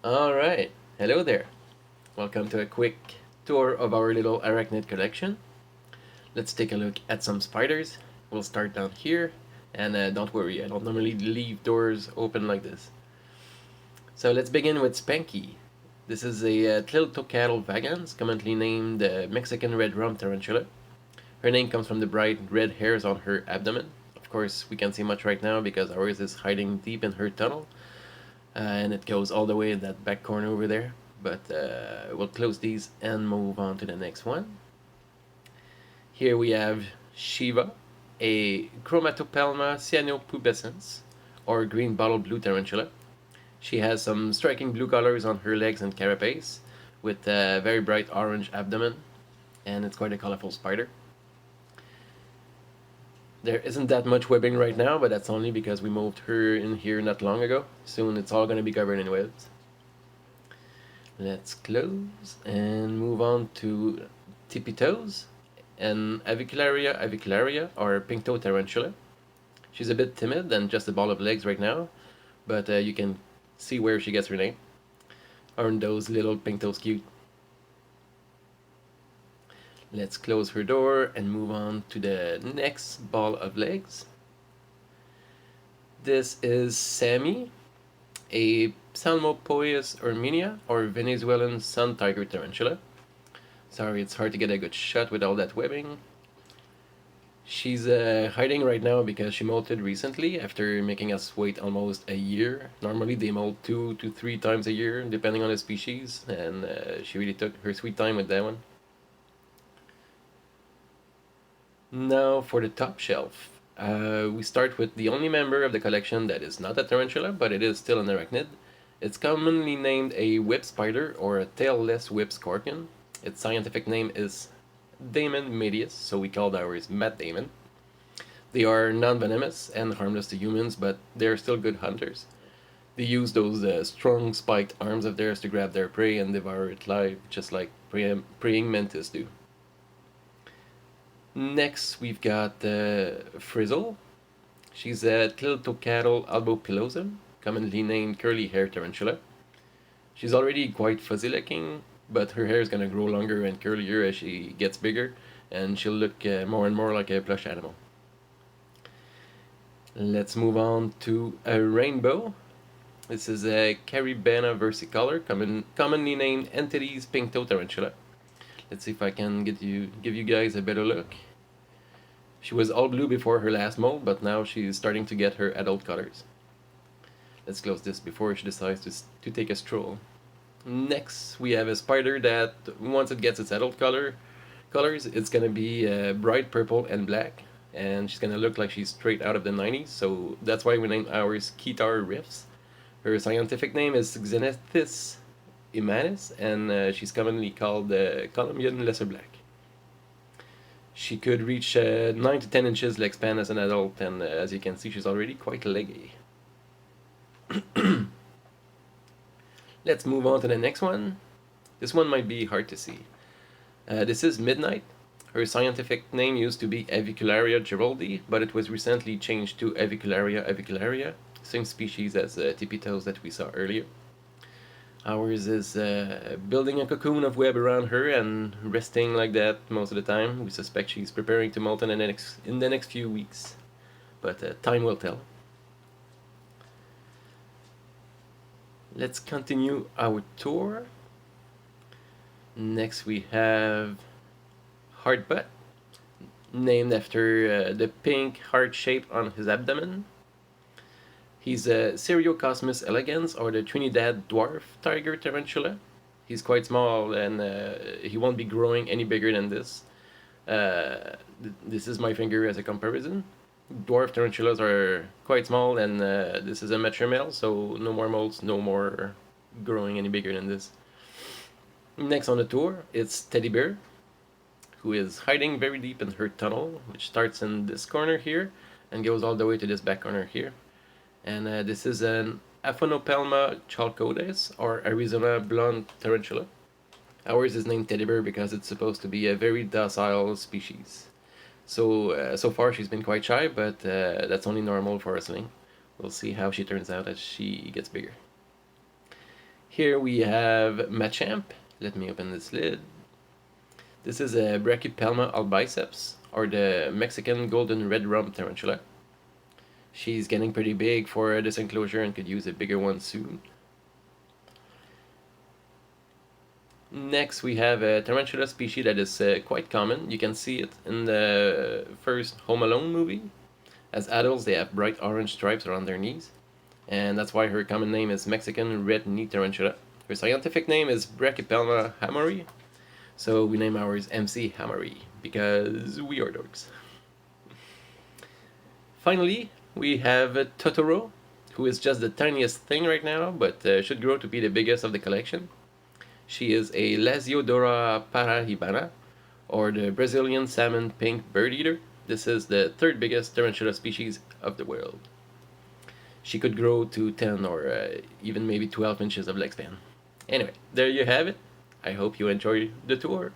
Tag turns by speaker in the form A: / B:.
A: Alright, hello there. Welcome to a quick tour of our little arachnid collection. Let's take a look at some spiders. We'll start down here, and don't worry, I don't normally leave doors open like this. So let's begin with Spanky. This is a Tliltocatl vagans, commonly named Mexican red rum tarantula. Her name comes from the bright red hairs on her abdomen. Of course, we can't see much right now because ours is hiding deep in her tunnel. And it goes all the way in that back corner over there. But we'll close these and move on to the next one. Here we have Shiva, a Chromatopelma cyaneopubescens, or green bottle blue tarantula. She has some striking blue colors on her legs and carapace, with a very bright orange abdomen, and it's quite a colorful spider. There isn't that much webbing right now, but that's only because we moved her in here not long ago. Soon it's all going to be covered in webs. Let's close and move on to Tippitoes and Avicularia, or pink-toe tarantula. She's a bit timid and just a ball of legs right now, but you can see where she gets her name. Aren't those little pink toes cute? Let's close her door and move on to the next ball of legs. This is Sammy, a Psalmopoeus irminia, or Venezuelan sun tiger tarantula. Sorry, it's hard to get a good shot with all that webbing. She's hiding right now because she molted recently after making us wait almost a year. Normally they molt 2 to 3 times a year depending on the species, and she really took her sweet time with that one. Now for the top shelf. We start with the only member of the collection that is not a tarantula, but it is still an arachnid. It's commonly named a whip spider or a tailless whip scorpion. Its scientific name is Damon Medius, so we called ours Matt Damon. They are non-venomous and harmless to humans, but they're still good hunters. They use those strong spiked arms of theirs to grab their prey and devour it live, just like praying mantis do. Next, we've got Frizzle. She's a Tliltocatl albopilosum, commonly named curly hair tarantula. She's already quite fuzzy looking, but her hair is gonna grow longer and curlier as she gets bigger, and she'll look more and more like a plush animal. Let's move on to a Rayne Bo. This is a Caribena versicolor, commonly named Entity's pink toe tarantula. Let's see if I can give you guys a better look. She was all blue before her last molt, but now she's starting to get her adult colors. Let's close this before she decides to take a stroll. Next, we have a spider that, once it gets its adult colors, it's gonna be bright purple and black, and she's gonna look like she's straight out of the 90s, so that's why we named ours Keytar Riffs. Her scientific name is Xenesthis immanis, and she's commonly called Colombian lesser black. She could reach 9 to 10 inches leg span as an adult, and as you can see, she's already quite leggy. Let's move on to the next one. This one might be hard to see. This is Midnight. Her scientific name used to be Avicularia geroldi, but it was recently changed to Avicularia, same species as Tippitoes that we saw earlier. Ours is building a cocoon of web around her and resting like that most of the time. We suspect she's preparing to molt in the next few weeks, but time will tell. Let's continue our tour. Next we have Heartbutt, named after the pink heart shape on his abdomen. He's a Cyriocosmus elegans, or the Trinidad dwarf tiger tarantula. He's quite small, and he won't be growing any bigger than this. This is my finger as a comparison. Dwarf tarantulas are quite small, and this is a mature male, so no more molts, no more growing any bigger than this. Next on the tour, it's Teddybur, who is hiding very deep in her tunnel, which starts in this corner here and goes all the way to this back corner here. And this is an Aphonopelma chalcodes, or Arizona blonde tarantula. Ours is named Teddybur because it's supposed to be a very docile species. So far she's been quite shy, but that's only normal for a sling. We'll see how she turns out as she gets bigger. Here we have Machamp. Let me open this lid. This is a Brachypelma albiceps, or the Mexican golden red rump tarantula. She's getting pretty big for this enclosure and could use a bigger one soon. Next we have a tarantula species that is quite common. You can see it in the first Home Alone movie. As adults they have bright orange stripes around their knees, and that's why her common name is Mexican red knee tarantula. Her scientific name is Brachypelma hamori, so we name ours MC Hamori because we are dogs. Finally, we have Totoro, who is just the tiniest thing right now, but should grow to be the biggest of the collection. She is a Lasiodora parahibana, or the Brazilian salmon pink bird eater. This is the third biggest tarantula species of the world. She could grow to 10 or even maybe 12 inches of leg span. Anyway, there you have it. I hope you enjoy the tour.